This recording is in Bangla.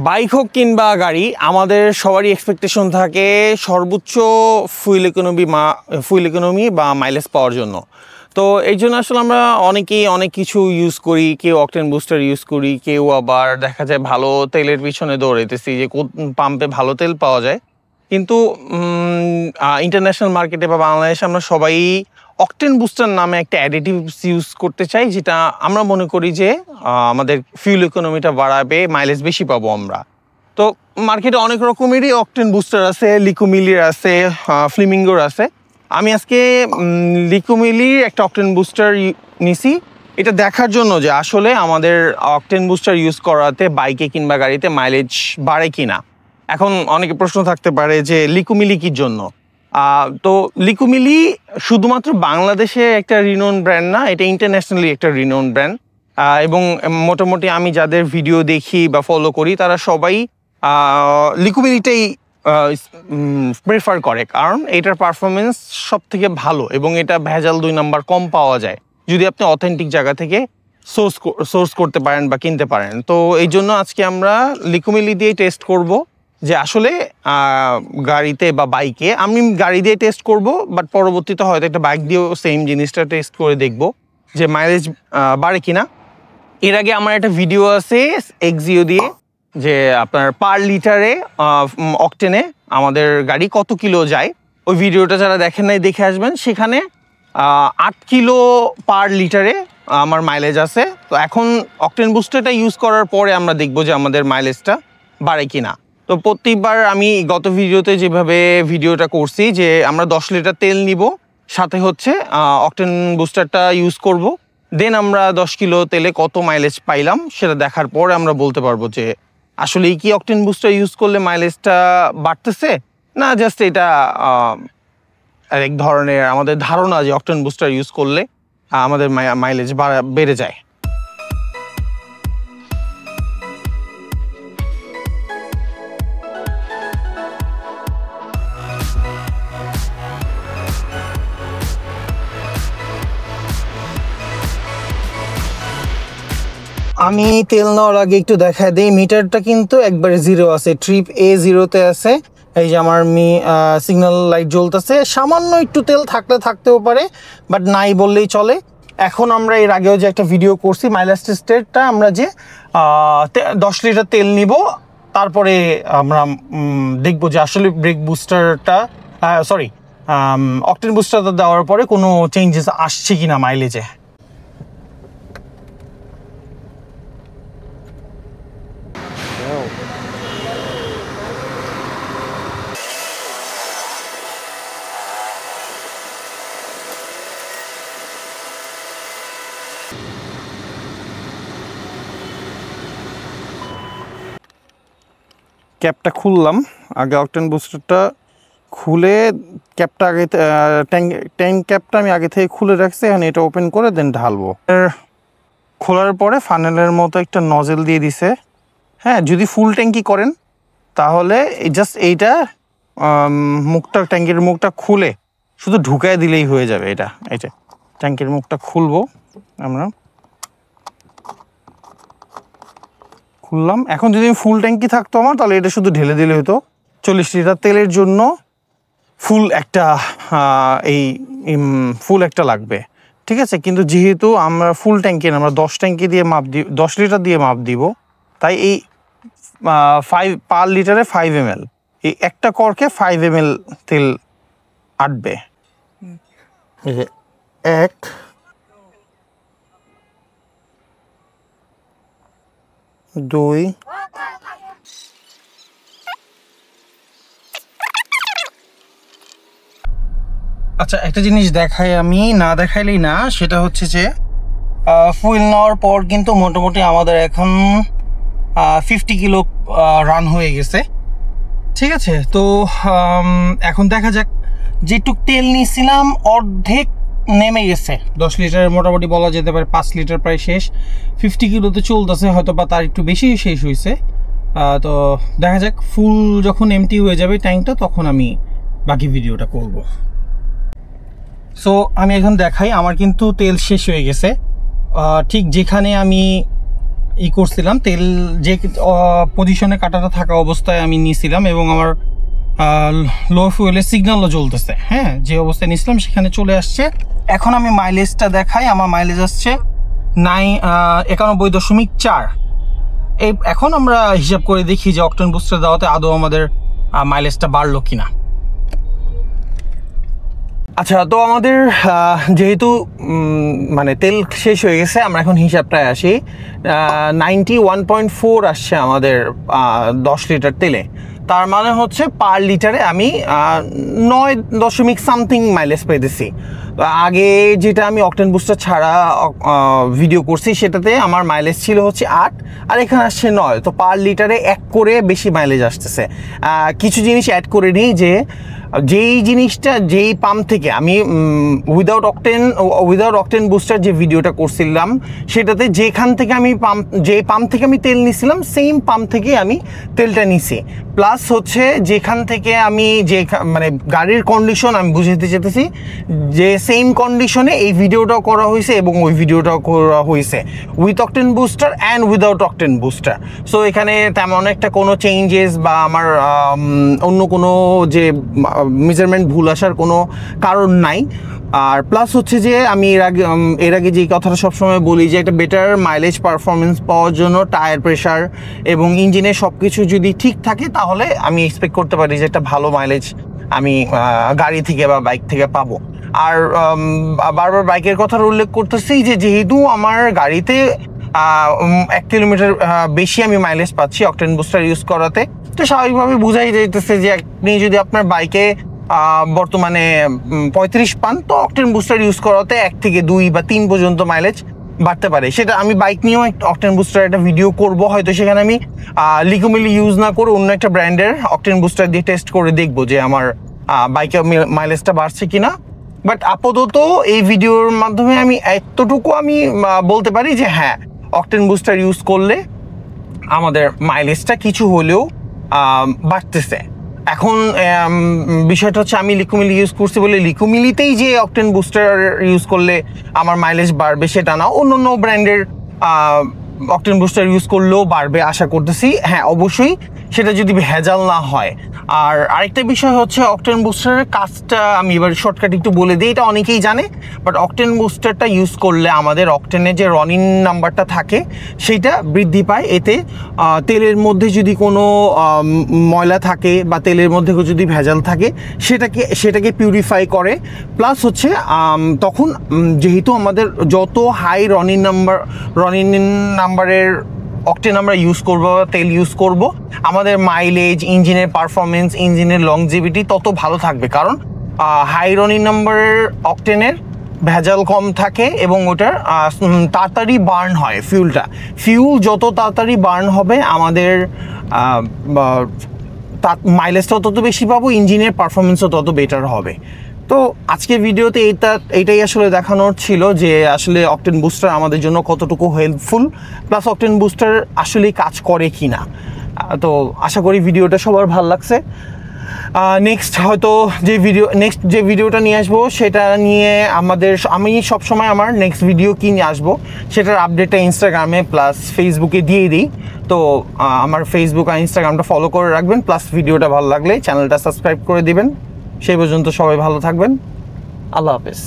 বাইক হোক কিংবা গাড়ি, আমাদের সবারই এক্সপেকটেশন থাকে সর্বোচ্চ ফুয়েল ইকোনমি বা মাইলেজ পাওয়ার জন্য। তো এই জন্য আসলে আমরা অনেকেই অনেক কিছু ইউজ করি, কেউ অকটেন বুস্টার ইউজ করি, কেউ আবার দেখা যায় ভালো তেলের পিছনে দৌড়াইতেছি যে কোন পাম্পে ভালো তেল পাওয়া যায়। কিন্তু ইন্টারন্যাশনাল মার্কেটে বা বাংলাদেশে আমরা সবাই অকটেন বুস্টার নামে একটা অ্যাডিটিভস ইউজ করতে চাই, যেটা আমরা মনে করি যে আমাদের ফিউল ইকোনমিটা বাড়াবে, মাইলেজ বেশি পাবো আমরা। তো মার্কেটে অনেক রকমেরই অকটেন বুস্টার আছে, লিকোমিলির আছে, ফ্লেমিঙ্গোর আছে। আমি আজকে লিকোমিলির একটা অকটেন বুস্টার নিছি, এটা দেখার জন্য যে আসলে আমাদের অকটেন বুস্টার ইউজ করাতে বাইকে কিংবা গাড়িতে মাইলেজ বাড়ে কিনা। এখন অনেকে প্রশ্ন থাকতে পারে যে লিকোমিলি কির জন্য। তো লিকোমিলি শুধুমাত্র বাংলাদেশে একটা রিনোন ব্র্যান্ড না, এটা ইন্টারন্যাশনালি একটা রিনোন ব্র্যান্ড। এবং মোটামুটি আমি যাদের ভিডিও দেখি বা ফলো করি তারা সবাই লিকোমিলিটাই প্রেফার করে, কারণ এটার পারফরমেন্স সব থেকে ভালো এবং এটা ভেজাল 2 নাম্বার কম পাওয়া যায় যদি আপনি অথেন্টিক জায়গা থেকে সোর্স করতে পারেন বা কিনতে পারেন। তো এই জন্য আজকে আমরা লিকোমিলি দিয়ে টেস্ট করব যে আসলে গাড়িতে বা বাইকে, আমি গাড়ি দিয়ে টেস্ট করব, বাট পরবর্তীতে হয়তো একটা বাইক দিয়েও সেম জিনিসটা টেস্ট করে দেখব যে মাইলেজ বাড়ে কিনা। এর আগে আমার একটা ভিডিও আছে এক্সিও দিয়ে, যে আপনার পার লিটারে অকটেনে আমাদের গাড়ি কত কিলো যায়। ওই ভিডিওটা যারা দেখেন নাই দেখে আসবেন, সেখানে 8 কিলো পার লিটারে আমার মাইলেজ আছে। তো এখন অকটেন বুস্টারটা ইউজ করার পরে আমরা দেখবো যে আমাদের মাইলেজটা বাড়ে কিনা। তো প্রত্যেকবার আমি গত ভিডিওতে যেভাবে ভিডিওটা করছি যে আমরা 10 লিটার তেল নিব, সাথে হচ্ছে অকটেন বুস্টারটা ইউজ করব, দেন আমরা 10 কিলো তেলে কত মাইলেজ পাইলাম সেটা দেখার পরে আমরা বলতে পারবো যে আসলে কি অকটেন বুস্টার ইউজ করলে মাইলেজটা বাড়তেছে না জাস্ট এটা এক ধরনের আমাদের ধারণা যে অকটেন বুস্টার ইউজ করলে আমাদের মাইলেজ বেড়ে যায়। আমি তেল নেওয়ার আগে একটু দেখায় দিই, মিটারটা কিন্তু একবারে 0 আছে, ট্রিপ A0-তে আছে। এই যে আমার সিগন্যাল লাইট জ্বলতেছে, সামান্য একটু তেল থাকতেও পারে, বাট নাই বললেই চলে। এখন আমরা এর আগেও যে একটা ভিডিও করছি মাইলেজ টেস্টেরটা, আমরা যে 10 লিটার তেল নিব, তারপরে আমরা দেখব যে আসলে ব্রেক বুস্টারটা অকটেন বুস্টারটা দেওয়ার পরে কোনো চেঞ্জেস আসছে কিনা মাইলেজে। ক্যাপটা খুললাম, আগে অকটেন বুস্টারটা খুলে ক্যাপটা আগে ট্যাঙ্ক ক্যাপটা আমি আগে থেকে খুলে রাখছি, এখন এটা ওপেন করে দেন ঢালবো। খোলার পরে ফানেলের মতো একটা নজেল দিয়ে দিছে। হ্যাঁ, যদি ফুল ট্যাঙ্কি করেন তাহলে জাস্ট এইটা ট্যাঙ্কের মুখটা খুলে শুধু ঢুকায় দিলেই হয়ে যাবে। এটা ট্যাঙ্কের মুখটা খুলবো, আমরা খুললাম। এখন যদি ফুল ট্যাঙ্কি থাকতো আমার, তাহলে এটা শুধু ঢেলে দিলে হতো। 40 লিটার তেলের জন্য ফুল একটা লাগবে, ঠিক আছে। কিন্তু যেহেতু আমরা ফুল ট্যাঙ্কি না, আমরা 10 ট্যাঙ্কি দিয়ে 10 লিটার দিয়ে মাপ দিব, তাই এই 5 পার লিটারে 5 ml, এই একটা করকে 5 ml তেল আটবে। 1 2 আচ্ছা, একটা জিনিস দেখাই, আমি না দেখাইলেই না, সেটা হচ্ছে যে ফুয়েল নেওয়ার পর কিন্তু মোটামুটি আমাদের এখন 50 কিলো রান হয়ে গেছে, ঠিক আছে। তো এখন দেখা যাক, যেটুক তেল নিয়েছিলাম অর্ধেক নেমে গেছে। 10 লিটারের মোটামুটি বলা যেতে পারে 5 লিটার প্রায় শেষ। 50 কিলোতে চলতেছে, হয়তো বা তার একটু বেশি শেষ হয়েছে। তো দেখা যাক, ফুল যখন এমটি হয়ে যাবে ট্যাঙ্কটা, তখন আমি বাকি ভিডিওটা করব। সো আমি এখন দেখাই, আমার কিন্তু তেল শেষ হয়ে গেছে। ঠিক যেখানে আমি করছিলাম, তেল যে পজিশনে কাঁটাটা থাকা অবস্থায় আমি নিয়েছিলাম এবং আমার লো ফুয়েলের সিগন্যালও জ্বলতেছে। হ্যাঁ, যে অবস্থায় নিয়েছিলাম সেখানে চলে আসছে। এখন আমি মাইলেজটা দেখাই, আমার মাইলেজ আসছে 91.4। এখন আমরা হিসাব করে দেখি যে অকটেন বুস্টার দেওয়াতে আদৌ আমাদের মাইলেজটা বাড়লো কিনা। আচ্ছা, তো আমাদের যেহেতু মানে তেল শেষ হয়ে গেছে, আমরা এখন হিসাবটায় আসি। 91.4 আসছে আমাদের 10 লিটার তেলে। তার মানে হচ্ছে পার লিটারে আমি 9 সামথিং মাইলেজ পেতেছি। আগে যেটা আমি অকটেন বুস্টার ছাড়া ভিডিও করছি সেটাতে আমার মাইলেজ ছিল হচ্ছে 8, আর এখানে আসছে 9। তো পার লিটারে 1 করে বেশি মাইলেজ আসতেছে। কিছু জিনিস অ্যাড করে নিই, যেই জিনিসটা যেই পাম্প থেকে আমি উইদাউট অকটেন বুস্টার যে ভিডিওটা করছিলাম সেটাতে যেখান থেকে আমি পাম্প থেকে আমি তেল নিছিলাম সেম পাম্প থেকে আমি তেলটা নিছি। প্লাস হচ্ছে যেখান থেকে আমি মানে গাড়ির কন্ডিশন আমি বুঝাতে চেয়েছি যে সেম কন্ডিশনে এই ভিডিওটাও করা হয়েছে এবং ওই ভিডিওটাও করা হয়েছে with octane booster and without octane booster. So এখানে তেমন একটা কোনো চেঞ্জেস বা আমার অন্য কোনো যে মেজারমেন্ট ভুল আসার কোনো কারণ নাই। আর প্লাস হচ্ছে যে আমি এর আগে যে কথাটা সবসময় বলি যে একটা বেটার মাইলেজ পারফরমেন্স পাওয়ার জন্য টায়ার প্রেশার এবং ইঞ্জিনের সব কিছু যদি ঠিক থাকে তাহলে আমি এক্সপেক্ট করতে পারি যে একটা ভালো মাইলেজ আমি গাড়ি থেকে বা বাইক থেকে পাবো। আর বারবার বাইকের কথা উল্লেখ করতেছি যে যেহেতু আমার গাড়িতে 1 কিলোমিটার বেশি আমি মাইলেজ পাচ্ছি অকটেন বুস্টার ইউজ করাতে, তো স্বাভাবিকভাবে বোঝাই যাইতেছে যে আপনি যদি আপনার বাইকে বর্তমানে 35 পান, তো অকটেন বুস্টার ইউজ করাতে 1 থেকে 2 বা 3 পর্যন্ত মাইলেজ বাড়তে পারে। সেটা আমি বাইক নিয়েও অকটেন বুস্টার একটা ভিডিও করব, হয়তো সেখানে আমি লিকোমিলি ইউজ না করে অন্য একটা ব্র্যান্ডের অকটেন বুস্টার দিয়ে টেস্ট করে দেখবো যে আমার বাইকে মাইলেজটা বাড়ছে কিনা। বাট আপাতত এই ভিডিওর মাধ্যমে আমি এতটুকু আমি বলতে পারি যে হ্যাঁ, অকটেন বুস্টার ইউজ করলে আমাদের মাইলেজটা কিছু হলেও বাড়তেছে। এখন বিষয়টা হচ্ছে আমি লিকোমিলি ইউজ করছি বলে লিকোমিলিতেই যে অকটেন বুস্টার ইউজ করলে আমার মাইলেজ বাড়বে সেটা না, অন্য অন্য ব্র্যান্ডের অকটেন বুস্টার ইউজ করলেও বাড়বে আশা করতেছি। হ্যাঁ, অবশ্যই সেটা যদি ভেজাল না হয়। আর আরেকটা বিষয় হচ্ছে অকটেন বুস্টারের কাজটা আমি এবার শর্টকাট একটু বলে দিই, এটা অনেকেই জানে, বাট অকটেন বুস্টারটা ইউজ করলে আমাদের অকটেনের যে রানিং নাম্বারটা থাকে সেটা বৃদ্ধি পায়। এতে তেলের মধ্যে যদি কোনো ময়লা থাকে বা তেলের মধ্যে যদি ভেজাল থাকে সেটাকে পিউরিফাই করে। প্লাস হচ্ছে তখন যেহেতু আমাদের যত হাই রানিং নাম্বারের অকটেন আমরা ইউজ করব, তেল ইউজ করব, আমাদের মাইলেজ, ইঞ্জিনের পারফরমেন্স, ইঞ্জিনের লংজিভিটি তত ভালো থাকবে। কারণ হাই রানিং নাম্বারের অকটেনের ভেজাল কম থাকে এবং ওটার তাড়াতাড়ি বার্ন হয়। ফিউল যত তাড়াতাড়ি বার্ন হবে আমাদের মাইলেজটা তত বেশি পাবো, ইঞ্জিনের পারফরমেন্সও তত বেটার হবে। তো আজকের ভিডিওতে এইটাই আসলে দেখানোর ছিল যে আসলে অকটেন বুস্টার আমাদের জন্য কতটুকু হেল্পফুল, প্লাস অকটেন বুস্টার আসলে কাজ করে কি না। তো আশা করি ভিডিওটা সবার ভালো লাগছে। নেক্সট যে ভিডিওটা নিয়ে আসবো সেটা নিয়ে আমি সবসময় আমার নেক্সট ভিডিও কি নিয়ে আসবো সেটার আপডেটটা ইনস্টাগ্রামে প্লাস ফেসবুকে দিয়ে দিই। তো আমার ফেসবুক আর ইনস্টাগ্রামটা ফলো করে রাখবেন, প্লাস ভিডিওটা ভালো লাগলে চ্যানেলটা সাবস্ক্রাইব করে দিবেন। সেই পর্যন্ত সবাই ভালো থাকবেন। আল্লাহ হাফেজ।